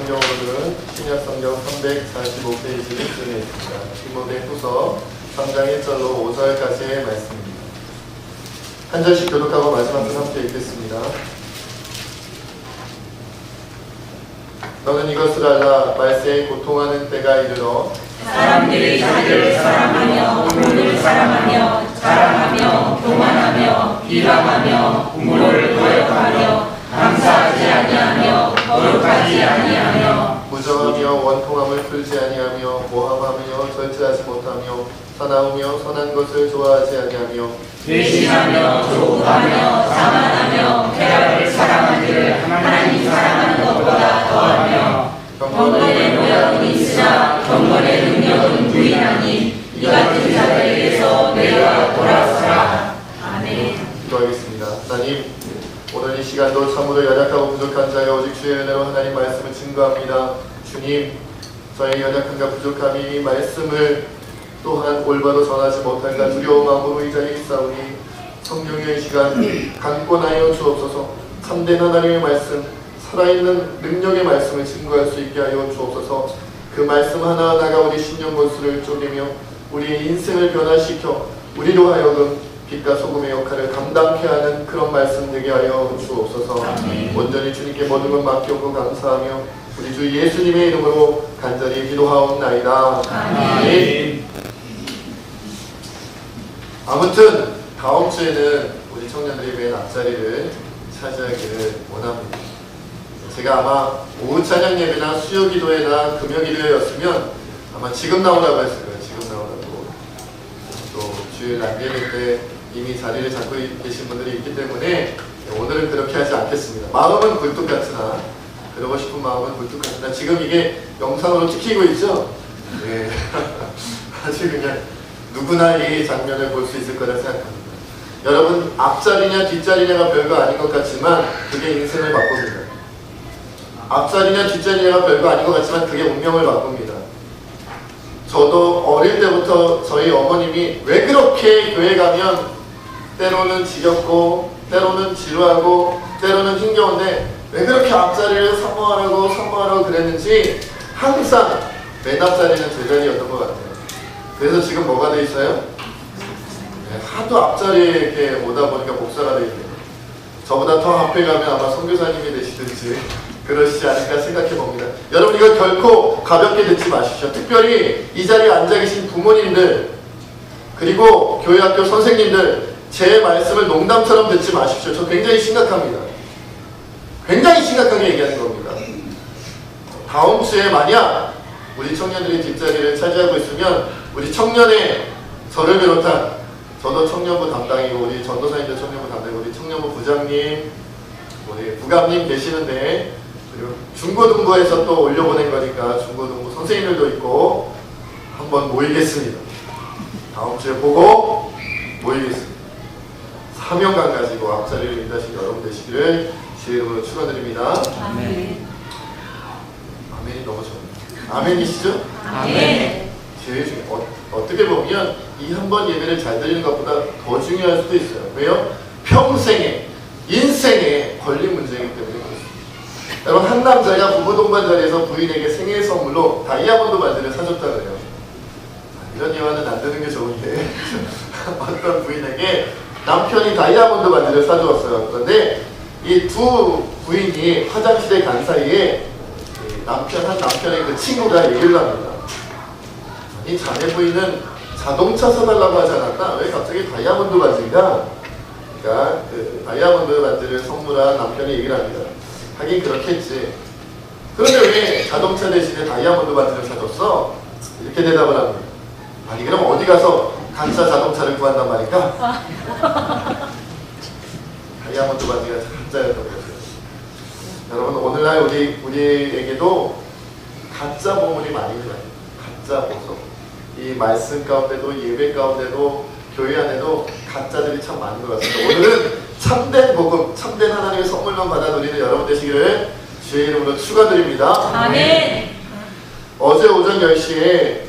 성경으로는 신약성경 345페이지를 진행해 있습니다. 디모데후서 3장 1절로 5절까지의 말씀입니다. 한 절씩 교독하고 마지막으로 함께 읽겠습니다. 너는 이것을 알라. 말세에 고통하는 때가 이르러 사람들이 자기를 사랑하며 돈을 사랑하며 자랑하며 교만하며 비방하며 부모를 거역하며 감사하지 아니하며 거룩하지 아니하며 무정하며 원통함을 풀지 아니하며 모함하며 절제하지 못하며 사나우며 선한 것을 좋아하지 아니하며 배신하며 조급하며 자만하며 쾌락을 사랑하기를 하나님 사랑하는 것보다 더하며 경건의 모양은 있으나 경건의 능력은 부인하니 이 같은 자들에게서 내가 돌아서라. 아멘. 기도하겠습니다. 하나님, 오늘 이 시간도 참으로 연약하고 부족한 자여 오직 주의 은혜로 하나님 말씀을 증거합니다. 주님, 저의 연약함과 부족함이 말씀을 또한 올바로 전하지 못할까 두려운 마음으로 이 자리에 있사오니 성령의 시간 강권하여 주옵소서. 참된 하나님의 말씀, 살아있는 능력의 말씀을 증거할 수 있게 하여 주옵소서. 그 말씀 하나하나가 우리 신령고수를 쪼개며 우리의 인생을 변화시켜 우리로 하여금 빛과 소금의 역할을 감당케 하는 그런 말씀 되게 하여 주옵소서. 온전히 주님께 모든 것 맡기고 감사하며 우리 주 예수님의 이름으로 간절히 기도하옵나이다. 아멘. 아무튼 다음 주에는 우리 청년들이 맨 앞자리를 차지하기를 원합니다. 제가 아마 오후 찬양 예배나 수요 기도회나 금요 기도회였으면 아마 지금 나오라고 했을 거예요. 지금 나오라고. 또 주일 안개일 때 이미 자리를 잡고 계신 분들이 있기 때문에 오늘은 그렇게 하지 않겠습니다. 마음은 굴뚝같으나, 그러고 싶은 마음은 굴뚝같으나, 지금 이게 영상으로 찍히고 있죠? 네. 아주 그냥 누구나 이 장면을 볼 수 있을 거라 생각합니다. 여러분, 앞자리냐 뒷자리냐가 별거 아닌 것 같지만 그게 인생을 바꿉니다. 앞자리냐 뒷자리냐가 별거 아닌 것 같지만 그게 운명을 바꿉니다. 저도 어릴 때부터 저희 어머님이 왜 그렇게 교회 가면 때로는 지겹고 때로는 지루하고 때로는 힘겨운데 왜 그렇게 앞자리를 사모하라고 그랬는지 항상 맨 앞자리는 제자리였던 것 같아요. 그래서 지금 뭐가 돼 있어요? 네, 하도 앞자리에 이렇게 오다 보니까 목사가 돼 있네요. 저보다 더 앞에 가면 아마 선교사님이 되시든지 그러시지 않을까 생각해 봅니다. 여러분, 이거 결코 가볍게 듣지 마십시오. 특별히 이 자리에 앉아 계신 부모님들 그리고 교회학교 선생님들, 제 말씀을 농담처럼 듣지 마십시오. 저 굉장히 심각합니다. 굉장히 심각하게 얘기하는 겁니다. 다음 주에 만약 우리 청년들이 뒷자리를 차지하고 있으면 우리 청년의 저를 비롯한, 저도 청년부 담당이고 우리 전도사님도 청년부 담당이고 우리 청년부 부장님, 우리 부감님 계시는데, 그리고 중고등부에서 또 올려보낸 거니까 중고등부 선생님들도 있고 한번 모이겠습니다. 다음 주에 보고 모이겠습니다. 사명감 가지고 앞자리를 인도하신 여러분 되시기를 주의 이름으로 축원드립니다. 아멘. 아멘이 너무 좋아요. 아멘이시죠? 아멘. 제일 중요해요. 어떻게 보면 이 한 번 예배를 잘 드리는 것보다 더 중요할 수도 있어요. 왜요? 평생에, 인생에 걸린 문제이기 때문에 그렇습니다. 여러분, 한 남자가 부부 동반 자리에서 부인에게 생일 선물로 다이아몬드 반지를 사줬다 그래요. 이런 예화는 안 되는 게 좋은데 어떤 부인에게 남편이 다이아몬드 반지를 사주었어요. 그런데 이 두 부인이 화장실에 간 사이에 한 남편의 그 친구가 얘기를 합니다. 이 자네 부인은 자동차 사달라고 하지 않았나? 왜 갑자기 다이아몬드 반지인가? 그러니까 그 다이아몬드 반지를 선물한 남편이 얘기를 합니다. 하긴 그렇겠지. 그런데 왜 자동차 대신에 다이아몬드 반지를 사줬어? 이렇게 대답을 합니다. 아니, 그럼 어디 가서 가짜 자동차를 구한단 말인가? 다이아몬드 반지가 가짜였던 거죠. 여러분, 오늘날 우리에게도 가짜 보물이 많이 들어요. 가짜 보석. 이 말씀 가운데도, 예배 가운데도, 교회 안에도 가짜들이 참 많은 것 같습니다. 오늘은 참된 복음, 참된 하나님의 선물만 받아 누리는 여러분 되시기를 주의 이름으로 축원드립니다. 아멘. 어제 오전 10시에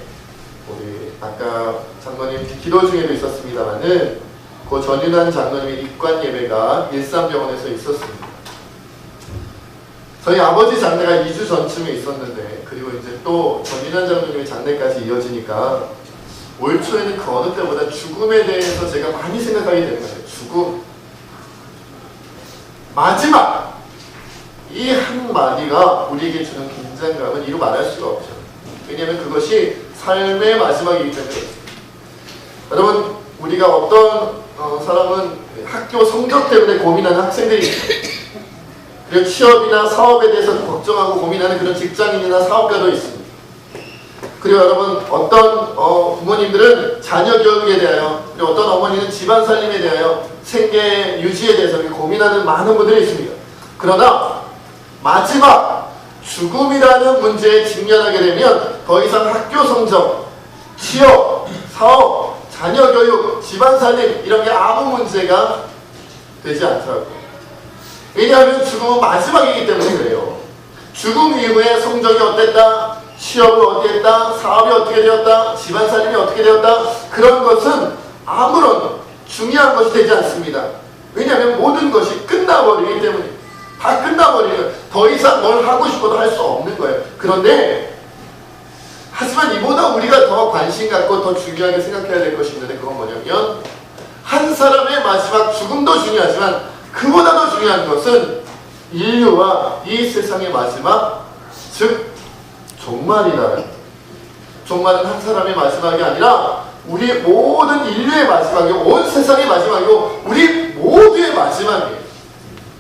우리 아까 장로님 기도 중에도 있었습니다만은 그 전윤환 장로님의 입관 예배가 일산병원에서 있었습니다. 저희 아버지 장례가 2주 전쯤에 있었는데, 그리고 이제 또 전인환 장로님의 장례까지 이어지니까 올 초에는 그 어느 때보다 죽음에 대해서 제가 많이 생각하게 되는 거예요. 죽음. 마지막! 이 한마디가 우리에게 주는 긴장감은 이루 말할 수가 없죠. 왜냐하면 그것이 삶의 마지막이기 때문에 그렇습니다. 여러분, 우리가 어떤 사람은 학교 성적 때문에 고민하는 학생들이 있습니다. 그리고 취업이나 사업에 대해서 걱정하고 고민하는 그런 직장인이나 사업가도 있습니다. 그리고 여러분, 어떤 부모님들은 자녀 교육에 대하여, 그리고 어떤 어머니는 집안 살림에 대하여, 생계 유지에 대해서 고민하는 많은 분들이 있습니다. 그러나 마지막 죽음이라는 문제에 직면하게 되면 더 이상 학교 성적, 취업, 사업, 자녀 교육, 집안 살림 이런 게 아무 문제가 되지 않더라고요. 왜냐하면 죽음은 마지막이기 때문에 그래요. 죽음 이후에 성적이 어땠다, 취업을 어떻게 했다, 사업이 어떻게 되었다, 집안 살림이 어떻게 되었다, 그런 것은 아무런 중요한 것이 되지 않습니다. 왜냐하면 모든 것이 끝나버리기 때문에, 다 끝나버리면 더 이상 뭘 하고 싶어도 할 수 없는 거예요. 그런데 하지만 이보다 우리가 더 관심 갖고 더 중요하게 생각해야 될 것이 있는데, 그건 뭐냐면 한 사람의 마지막 죽음도 중요하지만 그보다 더 중요한 것은 인류와 이 세상의 마지막, 즉 종말이다. 종말은 한 사람의 마지막이 아니라 우리 모든 인류의 마지막이고 온 세상의 마지막이고 우리 모두의 마지막이에요.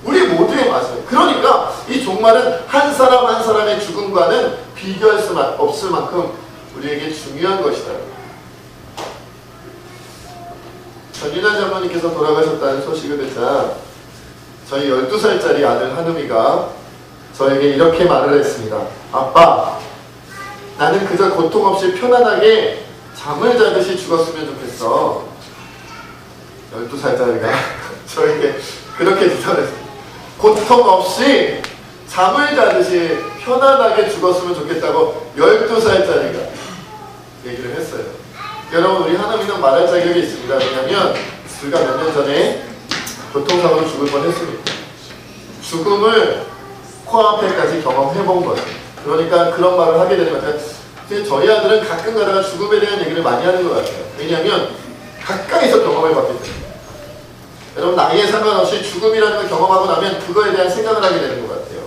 우리 모두의 마지막. 그러니까 이 종말은 한 사람 한 사람의 죽음과는 비교할 수 없을 만큼 우리에게 중요한 것이다. 전인환 장로님께서 돌아가셨다는 소식을 듣자 저희 12살짜리 아들 한우미가 저에게 이렇게 말을 했습니다. 아빠, 나는 그저 고통 없이 편안하게 잠을 자듯이 죽었으면 좋겠어. 12살짜리가 저에게 그렇게 대답했습니다. 고통 없이 잠을 자듯이 편안하게 죽었으면 좋겠다고 12살짜리가 얘기를 했어요. 여러분, 우리 하나님은 말할 자격이 있습니다. 왜냐하면 불과 몇 년 전에 교통사고로 죽을 뻔했습니다. 죽음을 코앞에까지 경험해본 거예요. 그러니까 그런 말을 하게 되는 것 같아요. 저희 아들은 가끔 가다가 죽음에 대한 얘기를 많이 하는 것 같아요. 왜냐하면 가까이서 경험해봤기 때문에. 여러분, 나이에 상관없이 죽음이라는 걸 경험하고 나면 그거에 대한 생각을 하게 되는 것 같아요.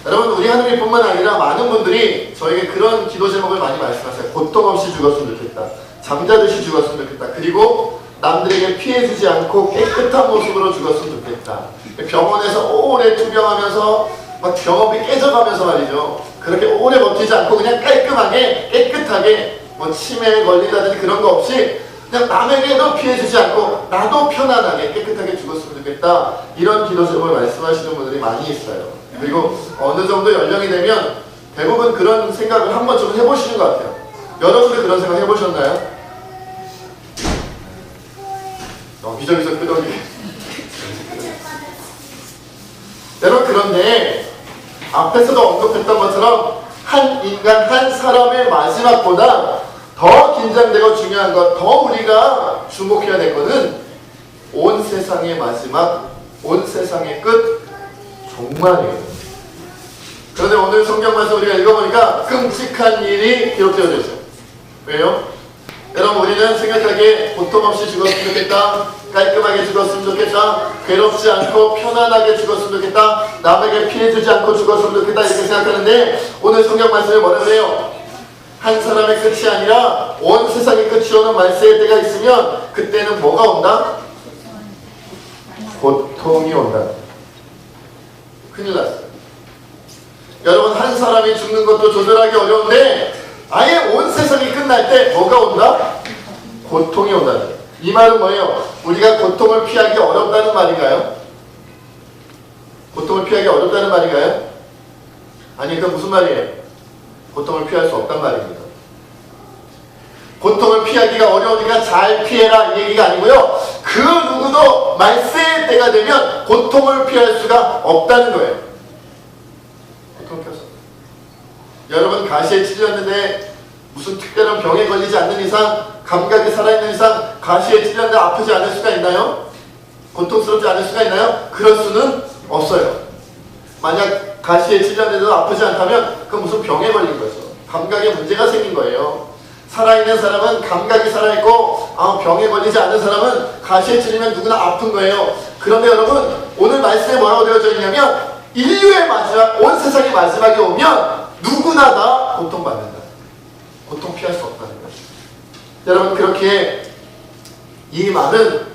여러분, 우리 하느님뿐만 아니라 많은 분들이 저에게 그런 기도 제목을 많이 말씀하세요. 고통 없이 죽었으면 좋겠다. 잠자듯이 죽었으면 좋겠다. 그리고 남들에게 피해주지 않고 깨끗한 모습으로 죽었으면 좋겠다. 병원에서 오래 투병하면서 막 병원비 깨져가면서 말이죠. 그렇게 오래 버티지 않고 그냥 깔끔하게 깨끗하게 뭐 치매에 걸린다든지 그런 거 없이 그냥 남에게도 피해주지 않고 나도 편안하게 깨끗하게 죽었으면 좋겠다. 이런 기도 제목을 말씀하시는 분들이 많이 있어요. 그리고 어느 정도 연령이 되면 대부분 그런 생각을 한 번쯤은 해보시는 것 같아요. 여러분들 그런 생각 해보셨나요? 여기저기서 끄덕이. 여러분, 그런데 앞에서도 언급했던 것처럼 한 인간, 한 사람의 마지막보다 더 긴장되고 중요한 것, 더 우리가 주목해야 될 것은 온 세상의 마지막, 온 세상의 끝, 종말이에요. 그런데 오늘 성경 말씀 우리가 읽어보니까 끔찍한 일이 기록되어져 있어요. 왜요? 여러분, 우리는 생각하기에 고통 없이 죽었으면 좋겠다, 깔끔하게 죽었으면 좋겠다, 괴롭지 않고 편안하게 죽었으면 좋겠다, 남에게 피해주지 않고 죽었으면 좋겠다, 이렇게 생각하는데 오늘 성경 말씀에 뭐라고 해요? 한 사람의 끝이 아니라 온 세상의 끝이 오는 말세의 때가 있으면 그때는 뭐가 온다? 고통이 온다. 큰일 났어요. 여러분, 한 사람이 죽는 것도 조절하기 어려운데 아예 온 세상이 끝날 때 뭐가 온다? 고통이 온다는 거예요. 이 말은 뭐예요? 우리가 고통을 피하기 어렵다는 말인가요? 고통을 피하기 어렵다는 말인가요? 아니, 그 무슨 말이에요? 고통을 피할 수 없단 말입니다. 고통을 피하기가 어려우니까 잘 피해라, 이 얘기가 아니고요. 그 누구도 말세의 때가 되면 고통을 피할 수가 없다는 거예요. 고통을 피할 수 없어요. 여러분, 가시에 찔렸는데 무슨 특별한 병에 걸리지 않는 이상, 감각이 살아있는 이상 가시에 찔렸는데 아프지 않을 수가 있나요? 고통스럽지 않을 수가 있나요? 그럴 수는 없어요. 만약 가시에 찔렸는데도 아프지 않다면 그건 무슨 병에 걸린 거죠. 감각에 문제가 생긴 거예요. 살아있는 사람은 감각이 살아있고 병에 걸리지 않은 사람은 가시에 찔리면 누구나 아픈 거예요. 그런데 여러분, 오늘 말씀에 뭐라고 되어져 있냐면 인류의 마지막, 온 세상의 마지막에 오면 누구나 다 고통받는다. 고통 피할 수 없다는 거죠. 여러분, 그렇게 이 말은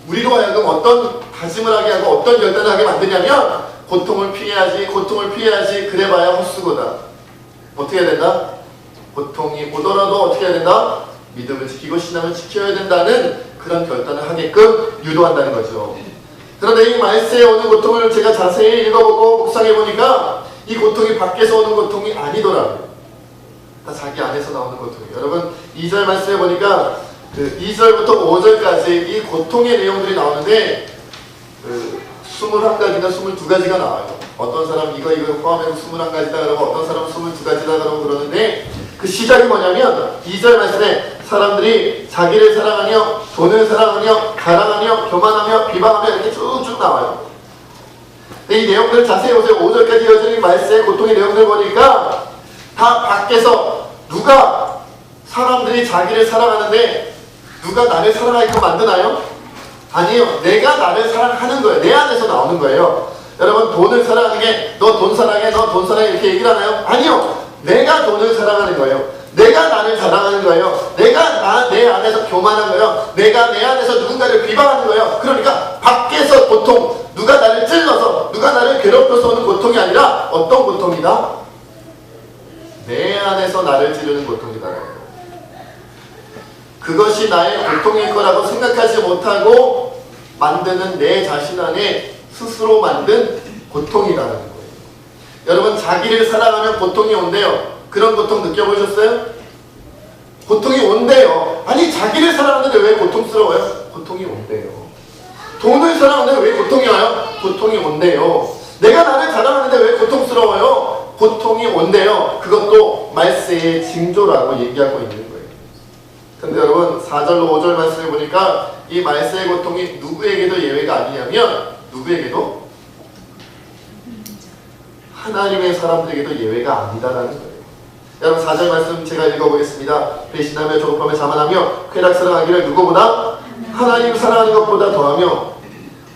우리로 하여금 어떤 다짐을 하게 하고 어떤 결단을 하게 만드냐면 고통을 피해야지, 고통을 피해야지, 그래봐야 헛수고다. 어떻게 해야 된다? 고통이 오더라도 어떻게 해야 된다? 믿음을 지키고 신앙을 지켜야 된다는 그런 결단을 하게끔 유도한다는 거죠. 그런데 이 말세에 오는 고통을 제가 자세히 읽어보고 묵상해보니까 이 고통이 밖에서 오는 고통이 아니더라고요. 다 자기 안에서 나오는 고통이에요. 여러분, 2절 말씀해 보니까 2절부터 5절까지 이 고통의 내용들이 나오는데 21가지나 22가지가 나와요. 어떤 사람 이거 포함해서 21가지다 그러고 어떤 사람은 22가지다 그러고 그러는데 그 시작이 뭐냐면 2절 말씀에 사람들이 자기를 사랑하며 돈을 사랑하며 자랑하며 교만하며 비방하며 이렇게 쭉쭉 나와요. 근데 이 내용들을 자세히 보세요. 5절까지 이어지는 말세의 고통의 내용들 보니까 다 밖에서 누가 사람들이 자기를 사랑하는데 누가 나를 사랑하게끔 만드나요? 아니에요. 내가 나를 사랑하는 거예요. 내 안에서 나오는 거예요. 여러분, 돈을 사랑하는 게 너 돈 사랑해, 너 돈 사랑해 이렇게 얘기를 하나요? 아니요. 내가 돈을 사랑하는 거예요. 내가 나를 사랑하는 거예요. 내가 내 안에서 교만한 거예요. 내가 내 안에서 누군가를 비방하는 거예요. 그러니까 밖에서 고통, 누가 나를 찔러서 누가 나를 괴롭혀서 오는 고통이 아니라 어떤 고통이다? 내 안에서 나를 찌르는 고통이다. 그것이 나의 고통일 거라고 생각하지 못하고 만드는 내 자신 안에 스스로 만든 고통이라는 거예요. 여러분, 자기를 사랑하면 고통이 온대요. 그런 고통 느껴보셨어요? 고통이 온대요. 아니, 자기를 사랑하는데 왜 고통스러워요? 고통이 온대요. 돈을 사랑하는데 왜 고통이 와요? 고통이 온대요. 내가 나를 사랑하는데 왜 고통스러워요? 고통이 온대요. 그것도 말세의 징조라고 얘기하고 있는 거예요. 근데 여러분, 4절로 5절 말씀해 보니까 이 말세의 고통이 누구에게도 예외가 아니냐면 누구에게도? 하나님의 사람들에게도 예외가 아니다라는 거예요. 여러분, 4절 말씀 제가 읽어보겠습니다. 배신하며 조급하며 자만하며 쾌락 사랑하기를 누구보다? 하나님 사랑하는 것보다 더하며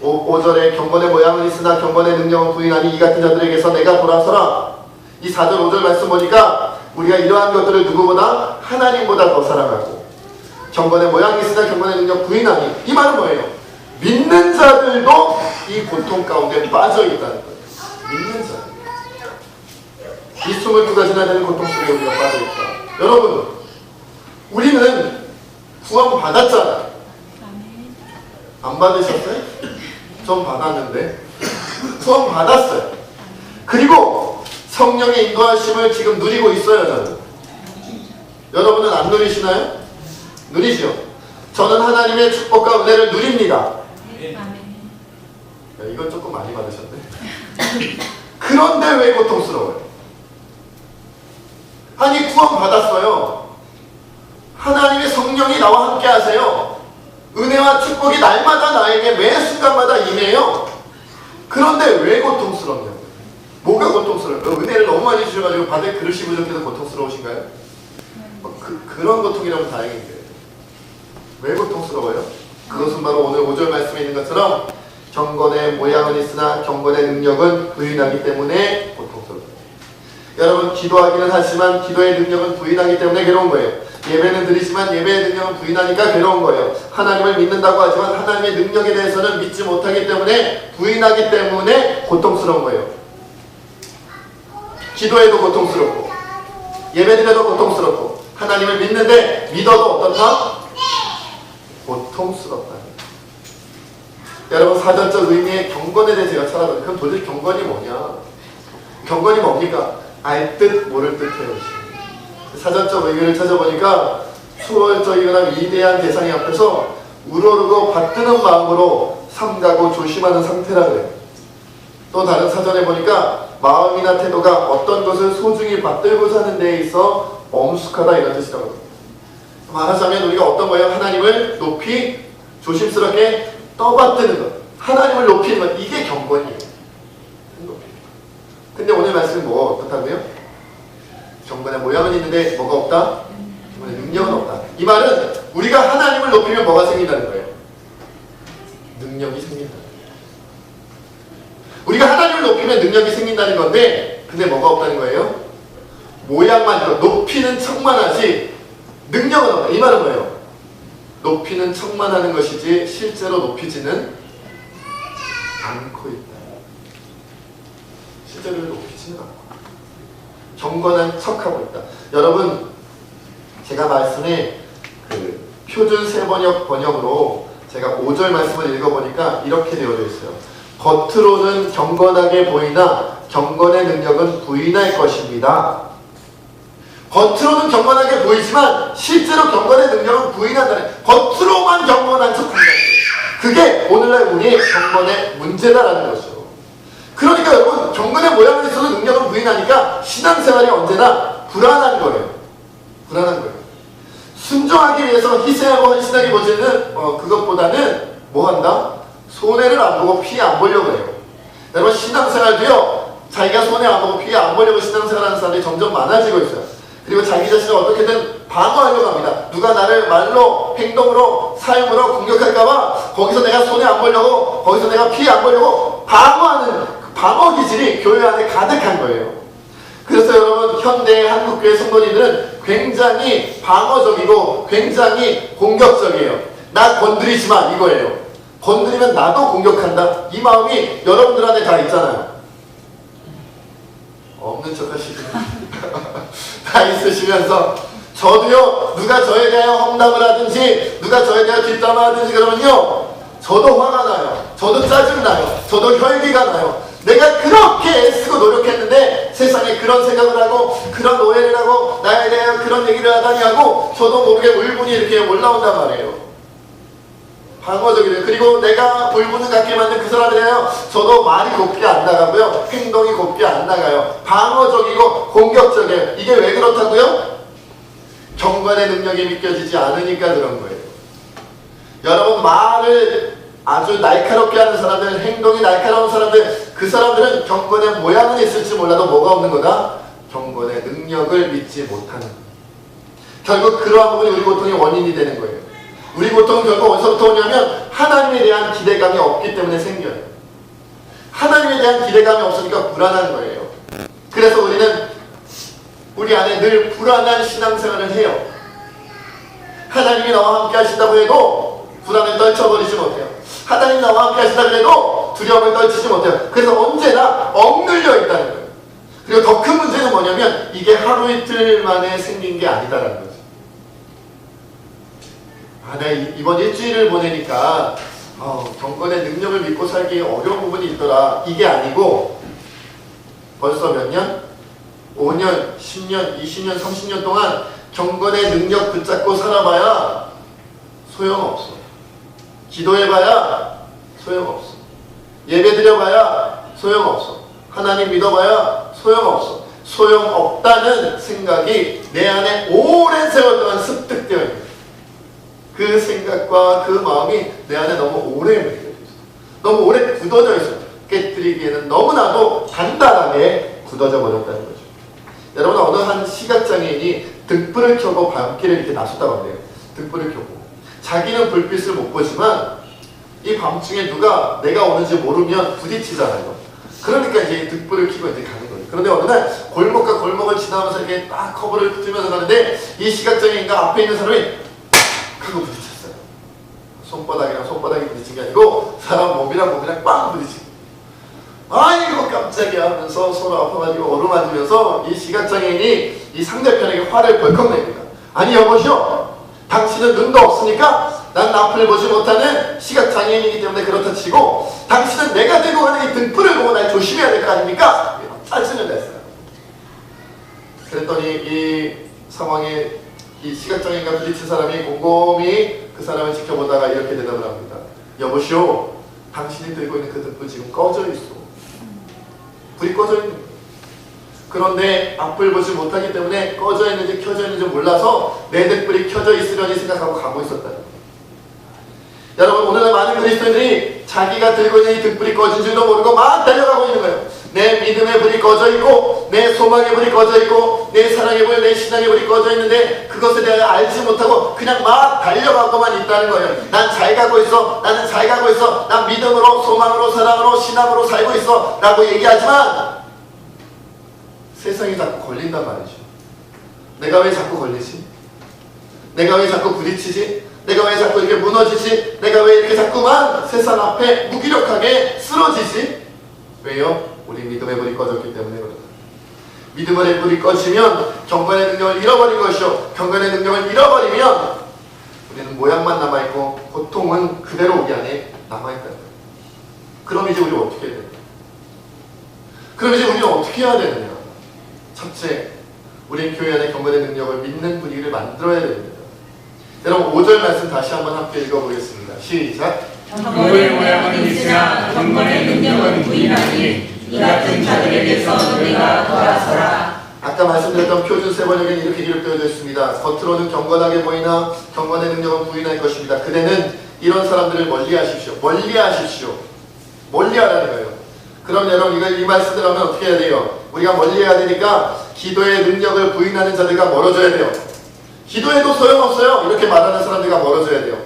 5절에 경건의 모양은 있으나 경건의 능력은 부인하니 이 같은 자들에게서 내가 돌아서라. 이 4절 5절 말씀 보니까 우리가 이러한 것들을 누구보다? 하나님보다 더 사랑하고 경건의 모양이 있으나 경건의 능력 부인하니, 이 말은 뭐예요? 믿는 자들도 이 고통 가운데 빠져 있다는 거예요. 믿는 자들. 이 22가지나 되는 고통 속에 우리가 빠져 있다. 여러분, 우리는 구원 받았잖아요. 안 받으셨어요? 전 받았는데. 구원 받았어요. 그리고 성령의 인도하심을 지금 누리고 있어요, 저는. 여러분은 안 누리시나요? 누리죠. 저는 하나님의 축복과 은혜를 누립니다. 야, 이건 조금 많이 받으셨네. 그런데 왜 고통스러워요? 아니, 구원 받았어요. 하나님의 성령이 나와 함께 하세요. 은혜와 축복이 날마다 나에게 매 순간마다 임해요. 그런데 왜 고통스럽냐고요? 뭐가 고통스러워요? 은혜를 너무 많이 주셔가지고 받을 그릇이 부족해서 고통스러우신가요? 그런 고통이라면 다행인데 왜 고통스러워요? 그것은 바로 오늘 5절 말씀에 있는 것처럼 경건의 모양은 있으나 경건의 능력은 부인하기 때문에 고통스럽다. 여러분, 기도하기는 하지만 기도의 능력은 부인하기 때문에 괴로운 거예요. 예배는 드리지만 예배의 능력은 부인하니까 괴로운 거예요. 하나님을 믿는다고 하지만 하나님의 능력에 대해서는 믿지 못하기 때문에 부인하기 때문에 고통스러운 거예요. 기도해도 고통스럽고 예배드려도 고통스럽고 하나님을 믿는데 믿어도 어떻다? 고통스럽다. 여러분, 사전적 의미의 경건에 대해 제가 찾아봤는데 그럼 도대체 경건이 뭐냐? 경건이 뭡니까? 알 듯 모를 듯 해요. 사전적 의미를 찾아보니까 수월적이거나 위대한 대상이 앞에서 우러르고 받드는 마음으로 삼가고 조심하는 상태라 그래요. 또 다른 사전에 보니까 마음이나 태도가 어떤 것을 소중히 받들고자 하는 데에 있어 엄숙하다, 이런 뜻이라고 합니다. 말하자면 우리가 어떤 거예요? 하나님을 높이 조심스럽게 떠받드는 것, 하나님을 높이는 것, 이게 경건이에요. 근데 오늘 말씀은 뭐 어떻다고요? 경건의 모양은 있는데 뭐가 없다? 경건의 능력은 없다. 이 말은 우리가 하나님을 높이면 뭐가 생긴다는 거예요? 능력이 생긴다. 우리가 하나님을 높이면 능력이 생긴다는 건데, 근데 뭐가 없다는 거예요? 모양만 들어 높이는 척만 하지 능력은 없다. 이 말은 뭐예요? 높이는 척만 하는 것이지 실제로 높이지는 않고 있다. 실제로 높이지는 않고 경건한 척하고 있다. 여러분, 제가 말씀에 그 표준 세번역으로 제가 5절 말씀을 읽어보니까 이렇게 되어져 있어요. 겉으로는 경건하게 보이나 경건의 능력은 부인할 것입니다. 겉으로는 경건하게 보이지만 실제로 경건의 능력은 부인한다는, 겉으로만 경건한 척한다는 거예요. 그게 오늘날 우리의 경건의 문제다라는 거죠. 그러니까 여러분, 경건의 모양을 있어도 능력을 부인하니까 신앙생활이 언제나 불안한 거예요. 불안한 거예요. 순종하기 위해서 희생하고 헌신하기보다는 그것보다는 뭐 한다? 손해를 안 보고 피해 안 보려고 해요. 여러분, 신앙생활도요, 자기가 손해 안 보고 피해 안 보려고 신앙생활하는 사람들이 점점 많아지고 있어요. 그리고 자기 자신을 어떻게든 방어하려고 합니다. 누가 나를 말로, 행동으로, 사용으로 공격할까봐 거기서 내가 손해 안 보려고, 거기서 내가 피해 안 보려고 방어하는 그 방어 기질이 교회 안에 가득한 거예요. 그래서 여러분, 현대 한국교회 성도님들은 굉장히 방어적이고 굉장히 공격적이에요. 나 건드리지 마, 이거예요. 건드리면 나도 공격한다. 이 마음이 여러분들 안에 다 있잖아요. 없는 척 하시고 다 있으시면서, 저도요, 누가 저에 대하여 험담을 하든지 누가 저에 대하여 뒷담화 하든지 그러면요, 저도 화가 나요. 저도 짜증나요. 저도 혈기가 나요. 내가 그렇게 애쓰고 노력했는데 세상에 그런 생각을 하고 그런 오해를 하고 나에 대하여 그런 얘기를 하다니 하고 저도 모르게 울분이 이렇게 올라온단 말이에요. 방어적이래요. 그리고 내가 울분을 갖게 만든 그 사람에 대하여 저도 말이 곱게 안 나가고요, 행동이 곱게 안 나가요. 방어적이고 공격적이에요. 이게 왜 그렇다고요? 경건의 능력이 믿겨지지 않으니까 그런 거예요. 여러분, 말을 아주 날카롭게 하는 사람들, 행동이 날카로운 사람들, 그 사람들은 경건의 모양은 있을지 몰라도 뭐가 없는 거다? 경건의 능력을 믿지 못하는, 결국 그러한 부분이 우리 고통의 원인이 되는 거예요. 우리 고통은 결국 어디서부터 오냐면 하나님에 대한 기대감이 없기 때문에 생겨요. 하나님에 대한 기대감이 없으니까 불안한 거예요. 그래서 우리는 우리 안에 늘 불안한 신앙생활을 해요. 하나님이 나와 함께 하신다고 해도 불안을 떨쳐버리지 못해요. 하나님 나와 함께 하신다고 해도 두려움을 떨치지 못해요. 그래서 언제나 억눌려 있다는 거예요. 그리고 더 큰 문제는 뭐냐면 이게 하루 이틀 만에 생긴 게 아니다라는 거죠. 내가 이번 일주일을 보내니까 경건의 능력을 믿고 살기 어려운 부분이 있더라. 이게 아니고 벌써 몇 년? 5년, 10년, 20년, 30년 동안 경건의 능력 붙잡고 살아봐야 소용없어. 기도해봐야 소용없어. 예배드려봐야 소용없어. 하나님 믿어봐야 소용없어. 소용없다는 생각이 내 안에 오랜 세월 동안 습득되어 있는, 그 생각과 그 마음이 내 안에 너무 오래 묻어져 있어. 너무 오래 굳어져 있어. 깨뜨리기에는 너무나도 단단하게 굳어져 버렸다는 거죠. 여러분, 어느 한 시각장애인이 등불을 켜고 밤길에 이렇게 나섰다고 한대요. 등불을 켜고 자기는 불빛을 못 보지만 이 밤중에 누가 내가 오는지 모르면 부딪히잖아요. 그러니까 이제 등불을 켜고 이제 가는 거예요. 그런데 어느 날 골목과 골목을 지나면서 이렇게 딱 커브를 들면서 가는데 이 시각장애인과 앞에 있는 사람이 하고 부딪혔어요. 손바닥이랑 손바닥이 부딪힌 게 아니고 사람 몸이랑 몸이랑 꽝 부딪히고, 아이고 깜짝이야 하면서 서로 아파가지고 어루만지면서 이 시각장애인이 이 상대편에게 화를 벌컥 냅니다. 아니 여보시오, 당신은 눈도 없으니까 난 앞을 보지 못하는 시각장애인이기 때문에 그렇다 치고 당신은 내가 들고 가는 이 등불을 보고 날 조심해야 될 거 아닙니까? 짜증을 냈어요. 그랬더니 이 상황에 이 시각장애인과 부딪힌 사람이 곰곰이 그 사람을 지켜보다가 이렇게 대답을 합니다. 여보시오, 당신이 들고 있는 그 등불 지금 꺼져 있어. 불이 꺼져 있는 거예요. 그런데 앞을 보지 못하기 때문에 꺼져 있는지 켜져 있는지 몰라서 내 등불이 켜져 있으려니 생각하고 가고 있었다는 거예요. 여러분, 오늘날 많은 그리스도인들이 자기가 들고 있는 이 등불이 꺼진 줄도 모르고 막 달려가고 있는 거예요. 내 믿음의 불이 꺼져 있고 내 소망의 불이 꺼져 있고 내 사랑의 불, 내 신앙의 불이 꺼져 있는데 그것에 대해 알지 못하고 그냥 막 달려가고만 있다는 거예요. 난 잘 가고 있어, 나는 잘 가고 있어, 난 믿음으로 소망으로 사랑으로 신앙으로 살고 있어 라고 얘기하지만 세상이 자꾸 걸린단 말이죠. 내가 왜 자꾸 걸리지? 내가 왜 자꾸 부딪히지? 내가 왜 자꾸 이렇게 무너지지? 내가 왜 이렇게 자꾸만 세상 앞에 무기력하게 쓰러지지? 왜요? 우리 믿음의 불이 꺼졌기 때문에 그렇다. 믿음의 불이 꺼지면 경건의 능력을 잃어버린 것이요, 경건의 능력을 잃어버리면 우리는 모양만 남아있고 고통은 그대로 우리 안에 남아있다. 그럼 이제 우리는 어떻게 해야 되냐? 그럼 이제 우리는 어떻게 해야 되느냐? 첫째, 우리 교회 안에 경건의 능력을 믿는 분위기를 만들어야 됩니다. 여러분 5절 말씀 다시 한번 함께 읽어보겠습니다. 시작. 경건의 모양은 있으나 경건의 능력은 부인하니 이 같은 자들에게서 내가 돌아서라. 아까 말씀드렸던 표준 세번역에는 이렇게 기록되어 있습니다. 겉으로는 경건하게 보이나 경건의 능력은 부인할 것입니다. 그대는 이런 사람들을 멀리하십시오. 멀리하십시오. 멀리하라는 거예요. 그럼 여러분 이 말씀들 하면 어떻게 해야 돼요? 우리가 멀리해야 되니까 기도의 능력을 부인하는 자들과 멀어져야 돼요. 기도해도 소용없어요. 이렇게 말하는 사람들과 멀어져야 돼요.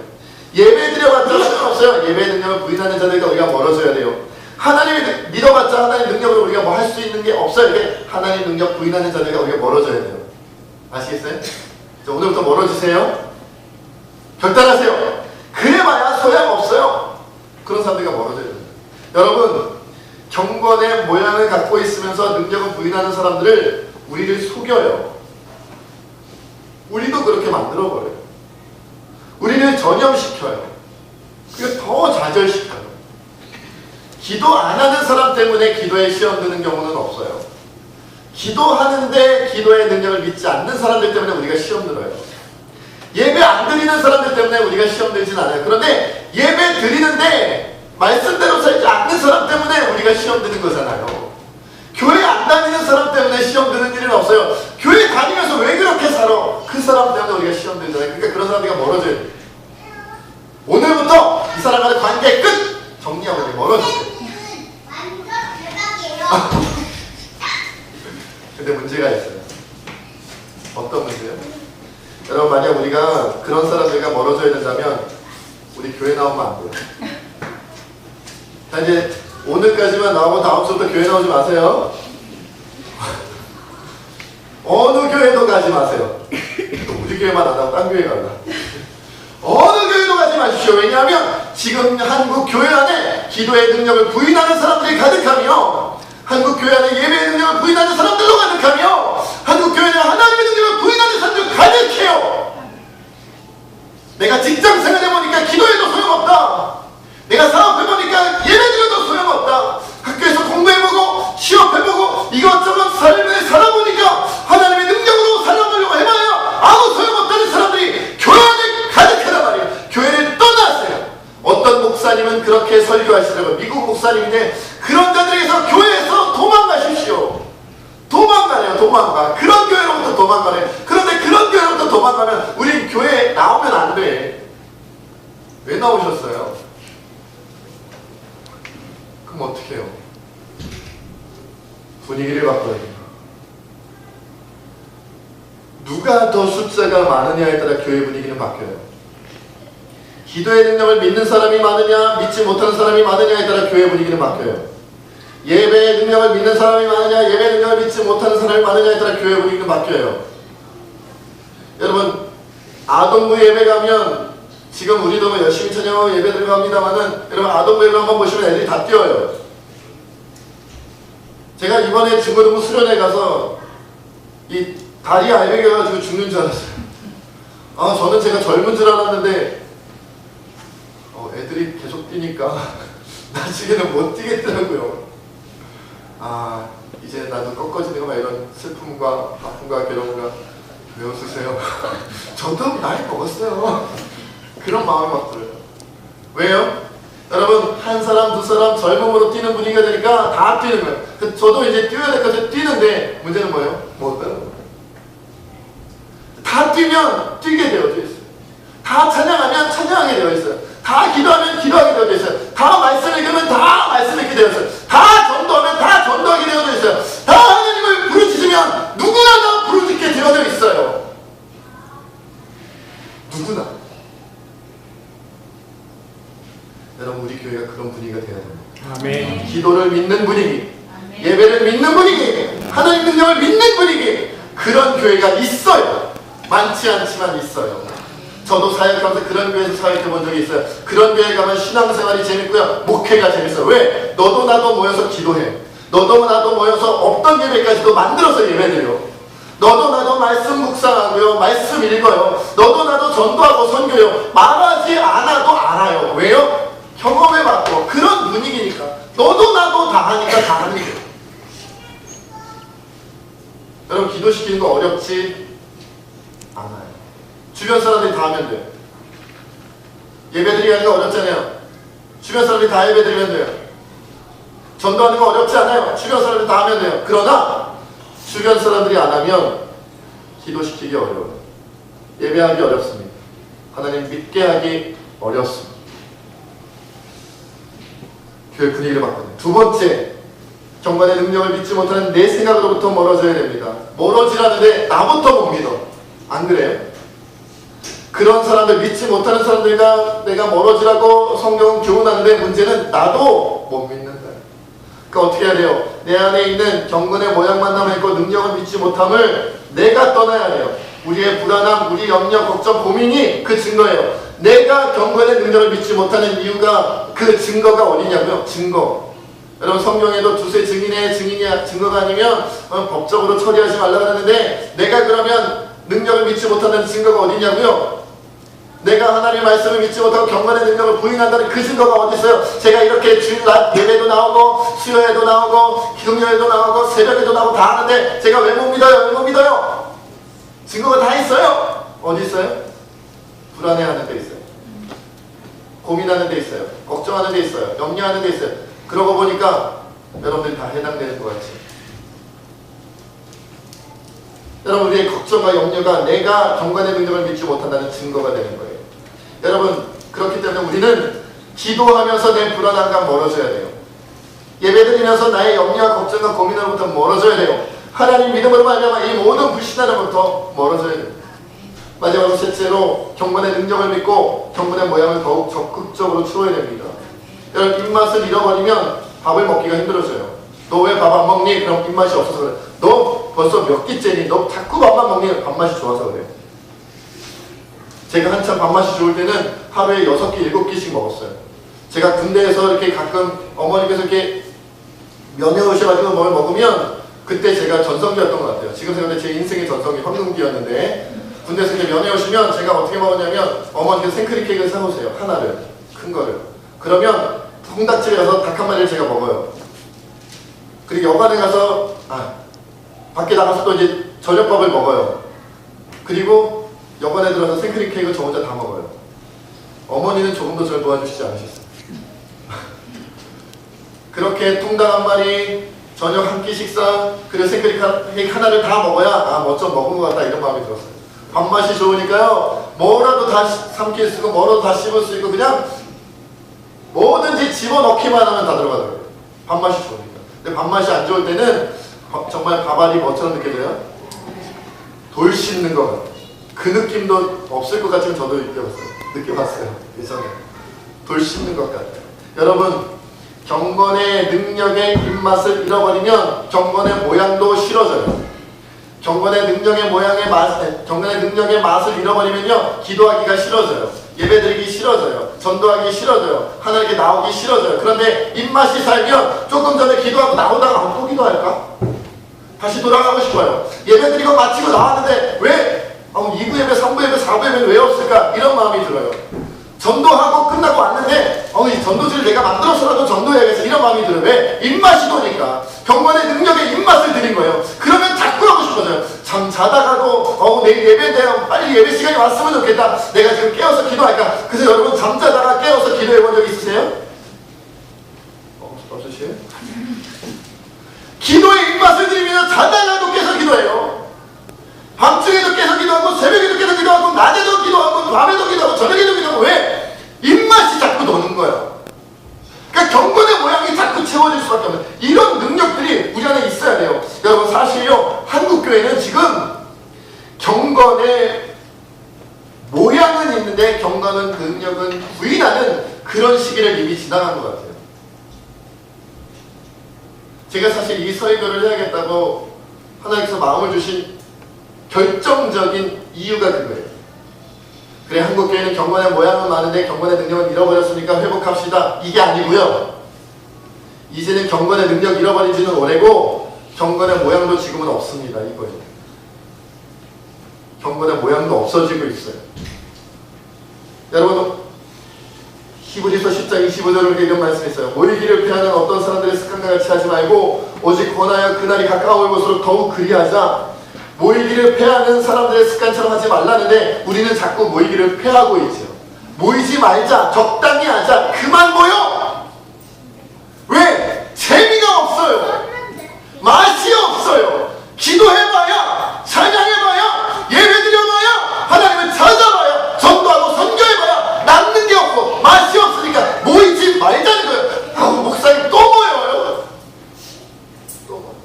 예배 드려봤자 소용없어요. 예배의 능력을 부인하는 자들과 우리가 멀어져야 돼요. 하나님을 믿어봤자 하나님 능력으로 우리가 뭐 할 수 있는 게 없어요. 이렇게 하나님 능력 부인하는 자들과 우리가 멀어져야 돼요. 아시겠어요? 자, 오늘부터 멀어지세요. 결단하세요. 그래봐야 소용없어요. 그런 사람들과 멀어져야 돼요. 여러분 경건의 모양을 갖고 있으면서 능력을 부인하는 사람들을 우리를 속여요. 우리도 그렇게 만들어버려요. 우리를 전염시켜요. 그리고 더 좌절시켜요. 기도 안 하는 사람 때문에 기도에 시험 드는 경우는 없어요. 기도하는데 기도의 능력을 믿지 않는 사람들 때문에 우리가 시험 들어요. 예배 안 드리는 사람들 때문에 우리가 시험 들진 않아요. 그런데 예배 드리는데 말씀대로 살지 않는 사람 때문에 우리가 시험 드는 거잖아요. 교회 안 다니는 사람 때문에 시험 드는 일은 없어요. 교회 다니면서 왜 그렇게 살아? 그 사람 때문에 우리가 시험 들잖아요. 그러니까 그런 사람들과 멀어져야 돼요. 오늘부터 이 사람과의 관계 끝! 정리하고 이제 멀어지세요. 근데 문제가 있어요. 어떤 문제요? 여러분 만약 우리가 그런 사람들과 멀어져야 된다면 우리 교회 나오면 안 돼요. 자 이제 오늘까지만 나오고 다음 주부터 교회 나오지 마세요. 어느 교회도 가지 마세요. 우리 교회만 안 하고 딴 교회 갈라. 어느 교회도 가지 마십시오. 왜냐하면 지금 한국 교회 안에 기도의 능력을 부인하는 사람들이 가득하며 한국 교회 안에 예배의 능력을 부인하는 사람들도 가득하며 한국 교회 안에 하나님의 능력을 부인하는 사람들도 가득해요. 내가 직장 생활해보니까 기도해도 소용없다. 내가 사업해보니까 예배드려도 소용없다. 학교에서 공부해보고 취업해보고 이것저것 삶을 살아보니까 하나님의 능력으로 살아보려고 해봐야 아무 소용없다는 사람들이 교회 안에 가득하단 말이에요. 교회를 떠났어요. 어떤 목사님은 그렇게 설교하시더라고요. 미국 목사님인데 그런 자들에게서 교회에서 도망가십시오. 도망가래요. 도망가. 그런 교회로부터 도망가래요. 그런데 그런 교회로부터 도망가면 우리 교회에 나오면 안 돼. 왜 나오셨어요? 그럼 어떻게 해요? 분위기를 바꿔야 돼요. 누가 더 숫자가 많으냐에 따라 교회 분위기는 바뀌어요. 기도의 능력을 믿는 사람이 많으냐 믿지 못하는 사람이 많으냐에 따라 교회 분위기는 바뀌어요. 예배의 능력을 믿는 사람이 많으냐 예배의 능력을 믿지 못하는 사람이 많으냐에 따라 교회 분위기는 바뀌어요. 여러분 아동부 예배 가면 지금 우리도 열심히 찬양하고 예배 드리고 합니다만은 여러분 아동부 예배 한번 보시면 애들이 다 뛰어요. 제가 이번에 중고등부 수련회 가서 이 다리 알배겨가지고 죽는 줄 알았어요. 아 저는 제가 젊은 줄 알았는데 애들이 계속 뛰니까 나중에는 못 뛰겠더라고요. 아 이제 나도 꺾어지는 거 이런 슬픔과 아픔과 괴로움과 왜 웃으세요? 저도 나이 먹었어요. 그런 마음이 막 들어요. 왜요? 여러분 한 사람 두 사람 젊음으로 뛰는 분위기가 되니까 다 뛰는 거예요. 저도 이제 뛰어야 될 것 같아서 뛰는데 문제는 뭐예요? 못 따라가는 거예요. 다 뛰면 뛰게 되어 있어요. 다 찬양하면 찬양하게 되어 있어요. 다 기도하면 기도하게 되어 있어요. 다 말씀을 읽으면 다 말씀 읽게 되어 있어요. 다 전도하면 다 전도하게 되어져 있어요. 다 하나님을 부르짖으면 누구나 다 부르짖게 되어져 있어요. 누구나. 여러분, 우리 교회가 그런 분위기가 되어야 됩니다. 아멘. 기도를 믿는 분위기, 예배를 믿는 분위기, 하나님 능력을 믿는 분위기, 그런 교회가 있어요. 많지 않지만 있어요. 저도 사역하면서 그런 교회에서 사역해 본 적이 있어요. 그런 교회 가면 신앙생활이 재밌고요, 목회가 재밌어요. 왜? 너도 나도 모여서 기도해. 너도 나도 모여서 없던 예배까지도 만들어서 예배드려. 너도 나도 말씀 묵상하고요, 말씀 읽어요. 너도 나도 전도하고 선교요. 말하지 않아도 알아요. 왜요? 경험해봤고 그런 분위기니까. 너도 나도 다 하니까 다 하는 거예요. 여러분, 기도시키는 거 어렵지 않아요. 주변 사람들이 다 하면 돼요. 예배드리기 하는 거 어렵잖아요. 주변 사람들이 다 예배드리면 돼요. 전도하는 거 어렵지 않아요. 주변 사람들이 다 하면 돼요. 그러나 주변 사람들이 안 하면 기도시키기 어려워요. 예배하기 어렵습니다. 하나님 믿게 하기 어렵습니다. 교회 분위기를 바꾸는 두 번째, 경건의 능력을 믿지 못하는 내 생각으로부터 멀어져야 됩니다. 멀어지라는데 나부터 못 믿어. 안 그래요? 그런 사람들, 믿지 못하는 사람들과 내가 멀어지라고 성경은 교훈하는데 문제는 나도 못 믿는다. 그러니까 어떻게 해야 돼요? 내 안에 있는 경건의 모양만 남아있고 능력을 믿지 못함을 내가 떠나야 돼요. 우리의 불안함, 우리 염려, 걱정, 고민이 그 증거예요. 내가 경건의 능력을 믿지 못하는 이유가, 그 증거가 어디냐고요? 증거. 여러분, 성경에도 두세 증인의 증거가 아니면 법적으로 처리하지 말라고 하는데, 내가 그러면 능력을 믿지 못하는 증거가 어디냐고요? 내가 하나님의 말씀을 믿지 못하고 경건의 능력을 부인한다는 그 증거가 어디 있어요? 제가 이렇게 주일날 예배도 나오고 수요에도 나오고 금요일에도 나오고 새벽에도 나오고 다 하는데 제가 왜 못 믿어요? 왜 못 믿어요? 증거가 다 있어요. 어디 있어요? 불안해하는 데 있어요. 고민하는 데 있어요. 걱정하는 데 있어요. 염려하는 데 있어요. 그러고 보니까 여러분들이 다 해당되는 것 같지. 여러분, 우리의 걱정과 염려가 내가 경건의 능력을 믿지 못한다는 증거가 되는 거예요. 여러분, 그렇기 때문에 우리는 기도하면서 내 불안함과 멀어져야 돼요. 예배드리면서 나의 염려와 걱정과 고민으로부터 멀어져야 돼요. 하나님 믿음으로 말미암아 이 모든 불신함으로부터 멀어져야 돼요. 마지막으로 셋째로, 경건의 능력을 믿고 경건의 모양을 더욱 적극적으로 추워야 됩니다. 여러분, 입맛을 잃어버리면 밥을 먹기가 힘들어져요. 너 왜 밥 안 먹니? 그럼 입맛이 없어서 그래. 너 벌써 몇 끼째니? 너 자꾸 밥만 먹니? 밥맛이 좋아서 그래. 제가 한참 밥맛이 좋을 때는 하루에 6끼, 7끼씩 먹었어요. 제가 군대에서 이렇게 가끔 어머니께서 이렇게 면회 오셔가지고 뭘 먹으면 그때 제가 전성기였던 것 같아요. 지금 생각하면 제 인생의 전성기, 황금기였는데, 군대에서 이렇게 면회 오시면 제가 어떻게 먹었냐면 어머니께서 생크림 케이크를 사오세요. 하나를, 큰 거를. 그러면 통닭집에 가서 닭 한 마리를 제가 먹어요. 그리고 여관에 가서 밖에 나가서 또 이제 저녁밥을 먹어요. 그리고 여관에 들어서 생크림 케이크 저 혼자 다 먹어요. 어머니는 조금도 저를 도와주시지 않으셨어요. 그렇게 통닭 한 마리, 저녁 한 끼 식사, 그리고 생크림 케이크 하나를 다 먹어야 뭐 좀 먹은 것 같다 이런 마음이 들었어요. 밥맛이 좋으니까요, 뭐라도 다 삼킬 수 있고 뭐라도 다 씹을 수 있고 그냥 뭐든지 집어넣기만 하면 다 들어가더라고요. 밥맛이 좋으니까. 근데 밥맛이 안 좋을 때는 정말 밥알이 뭐처럼 느껴져요? 돌 씹는 것 같아요. 그 느낌도 없을 것 같지만 저도 느껴봤어요. 예전에. 돌 씹는 것 같아요. 여러분, 경건의 능력의 입맛을 잃어버리면 경건의 모양도 싫어져요. 경건의 능력의 맛을 잃어버리면요, 기도하기가 싫어져요. 예배드리기 싫어져요. 전도하기 싫어져요. 하나님께 나오기 싫어져요. 그런데 입맛이 살면 조금 전에 기도하고 나오다가 또 기도할까? 다시 돌아가고 싶어요. 예배드리고 마치고 나왔는데 왜 2부 예배, 3부 예배, 4부 예배는 왜 없을까? 이런 마음이 들어요. 전도하고 끝나고 왔는데 이 전도지를 내가 만들어서라도 전도해야겠어, 이런 마음이 들어요. 왜? 입맛이 도니까. 경건의 능력에 입맛을 들인 거예요. 그러면 자꾸 하고 싶어져요. 잠 자다가도 내일 예배인데요, 빨리 예배 시간이 왔으면 좋겠다, 내가 지금 깨어서 기도할까? 그래서 여러분, 잠자다가 깨어서 기도해 본 적 있으세요? 없으세요? 기도에 입맛을 들이면 자다가도 깨서 기도해요. 밤중에도 깨서 기도하고 새벽에도 깨서 기도하고 낮에도 기도하고 밤에도 기도하고 저녁에도 기도하고. 왜? 입맛이 자꾸 도는 거야. 그러니까 경건의 모양이 자꾸 채워질 수밖에 없는 이런 능력들이 한국교회는 지금 경건의 모양은 있는데 경건은 능력은 부인하는 그런 시기를 이미 지나간 것 같아요. 제가 사실 이 설교를 해야겠다고 하나님께서 마음을 주신 결정적인 이유가 그거예요. 그래, 한국교회는 경건의 모양은 많은데 경건의 능력은 잃어버렸으니까 회복합시다. 이게 아니고요. 이제는 경건의 능력 잃어버린 지는 오래고 경건의 모양도 지금은 없습니다. 이거예요. 경건의 모양도 없어지고 있어요. 여러분, 히브리서 10장 25절을 이런 말씀이 있어요. 모이기를 피하는 어떤 사람들의 습관과 같이 하지 말고 오직 권하여 그날이 가까울 것으로 더욱 그리하자. 모이기를 패하는 사람들의 습관처럼 하지 말라는데 우리는 자꾸 모이기를 패하고 있죠. 모이지 말자, 적당히 하자, 그만 모여! 왜? 재미가 없어요. 맛이 없어요. 기도해봐야, 찬양해봐야, 예배드려봐야, 하나님을 찾아봐야, 전도하고 선교해봐야 남는 게 없고 맛이 없으니까 모이지 말자는 거예요. 아우, 목사님 또 모여요. 또 모여요.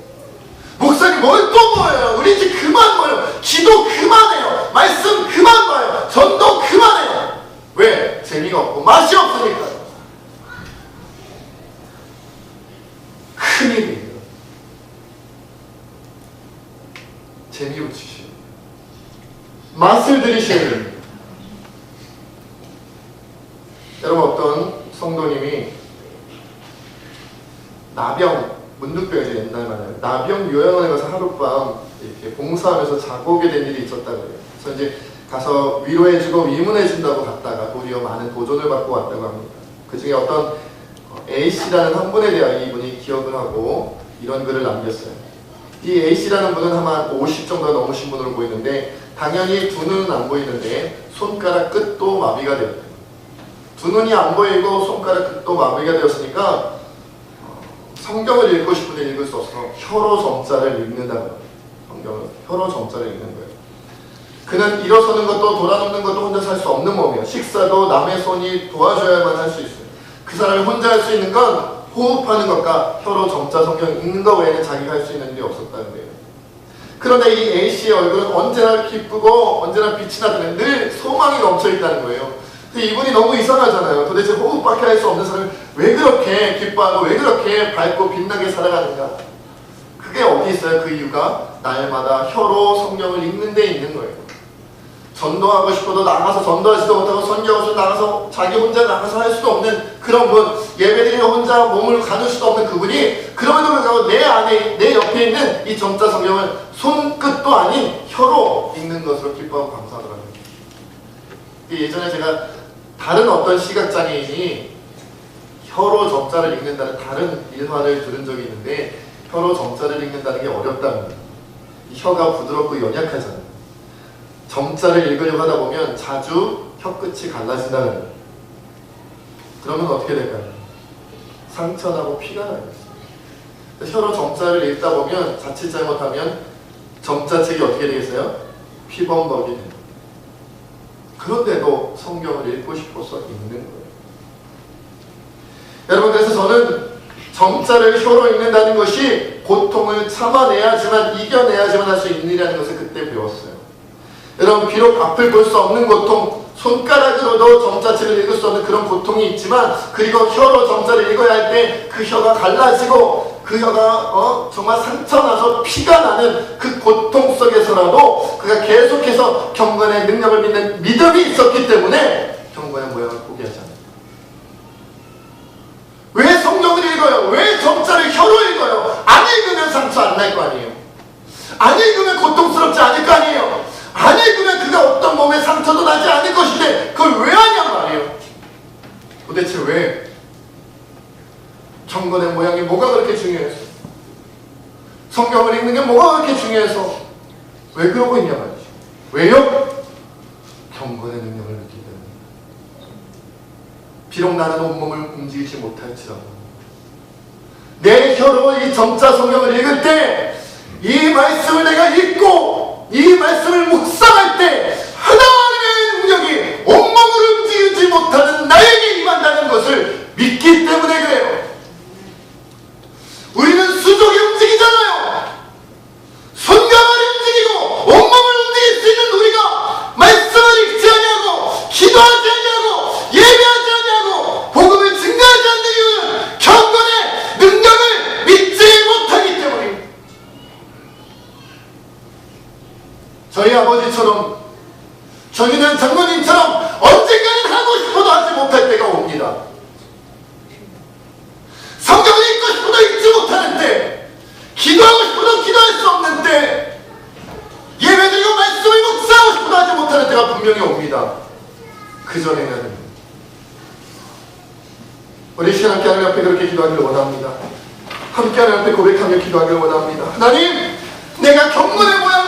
목사님 뭘 또 모여요. 우리 이제 그만 모여요. 기도 그만해요. 말씀 그만 봐요. 전도 그만해요. 왜? 재미가 없고 맛이 없으니까요. 큰일이에요. 재미 붙이셔야 돼요. 맛을 들이셔야 됩니다. 여러분, 어떤 성도님이 나병, 문득병이죠. 옛날 말에 나병 요양원에 가서 하룻밤 이렇게 봉사하면서 자고 오게 된 일이 있었다고 해요. 그래서 이제 가서 위로해주고 위문해준다고 갔다가 도리어 많은 도전을 받고 왔다고 합니다. 그 중에 어떤 A씨라는 한 분에 대하여 이분이 기억을 하고 이런 글을 남겼어요. 이 A씨라는 분은 아마 50 정도가 넘으신 분으로 보이는데 당연히 두 눈은 안 보이는데 손가락 끝도 마비가 되었대요. 두 눈이 안 보이고 손가락 끝도 마비가 되었으니까 성경을 읽고 싶은데 읽을 수 없어서 혀로 점자를 읽는다고요. 성경을 혀로 점자를 읽는 거예요. 그는 일어서는 것도 돌아눕는 것도 혼자 살 수 없는 몸이에요. 식사도 남의 손이 도와줘야만 할 수 있어요. 그 사람이 혼자 할 수 있는 건 호흡하는 것과 혀로 점자 성경 읽는 것 외에는 자기가 할 수 있는 일이 없었다는 거예요. 그런데 이 A씨의 얼굴은 언제나 기쁘고 언제나 빛이 나는 늘 소망이 넘쳐 있다는 거예요. 근데 이분이 너무 이상하잖아요. 도대체 호흡밖에 할 수 없는 사람이 왜 그렇게 기뻐하고 왜 그렇게 밝고 빛나게 살아가는가? 그게 어디 있어요? 그 이유가 날마다 혀로 성경을 읽는 데 있는 거예요. 전도하고 싶어도 나가서 전도하지도 못하고 선교하고 싶어도 나가서 자기 혼자 나가서 할 수도 없는 그런 분, 예배드리며 혼자 몸을 가눌 수도 없는 그분이 그럼에도 불구하고 내 안에, 내 옆에 있는 이 점자 성경을 손끝도 아닌 혀로 읽는 것으로 기뻐하고 감사하더라고요. 예전에 제가 다른 어떤 시각장애인이 혀로 점자를 읽는다는 다른 일화를 들은 적이 있는데 혀로 점자를 읽는다는 게 어렵답니다. 이 혀가 부드럽고 연약하잖아요. 점자를 읽으려고 하다 보면 자주 혀끝이 갈라진다는 거예요. 그러면 어떻게 될까요? 상처나고 피가 나요. 혀로 점자를 읽다 보면 자칫 잘못하면 점자책이 어떻게 되겠어요? 피범벅이 됩니다. 그런데도 성경을 읽고 싶어서 읽는 거예요. 여러분, 그래서 저는 점자를 혀로 읽는다는 것이 고통을 참아내야지만, 이겨내야지만 할 수 있는 일이라는 것을 그때 배웠어요. 여러분, 비록 앞을 볼 수 없는 고통, 손가락으로도 점자책을 읽을 수 없는 그런 고통이 있지만, 그리고 혀로 점자를 읽어야 할 때 그 혀가 갈라지고 그 혀가 정말 상처나서 피가 나는 그 고통 속에서라도 그가 계속해서 경건의 능력을 믿는 믿음이 있었기 때문에 경건의 모양을 포기하지 않아요. 왜 성경을 읽어요? 왜 점자를 혀로 읽어요? 안 읽으면 상처 안 날 거 아니에요. 안 읽으면 고통스럽지 않을 거 아니에요. 안 읽으면 그가 어떤 몸에 상처도 나지 않을 것인데 그걸 왜 하냔 말이에요. 도대체 왜? 경건의 모양이 뭐가 그렇게 중요해서? 성경을 읽는 게 뭐가 그렇게 중요해서? 왜 그러고 있냐 말이죠. 왜요? 경건의 능력을 느끼기 때문에. 비록 나는 온몸을 움직이지 못할지라도 내 혀로 이 점자 성경을 읽을 때 이 말씀을 내가 읽고 이 말씀을 묵상할 때 하나님의 능력이 온몸을 움직이지 못하는 나에게 임한다는 것을 믿기 때문에 그래요. 우리는 수족이 움직이잖아요. 손가락이 저희 아버지처럼, 정인현 장로님처럼 언젠가는 하고 싶어도 하지 못할 때가 옵니다. 성경을 읽고 싶어도 읽지 못하는 때, 기도하고 싶어도 기도할 수 없는 때, 예배드리고 말씀을 묵상하고 싶어도 하지 못하는 때가 분명히 옵니다. 그 전에는 우리 시간 함께 하나님 앞에 그렇게 기도하기를 원합니다. 함께 하나님 앞에 고백하며 기도하기를 원합니다. 하나님, 내가 경건의 모양을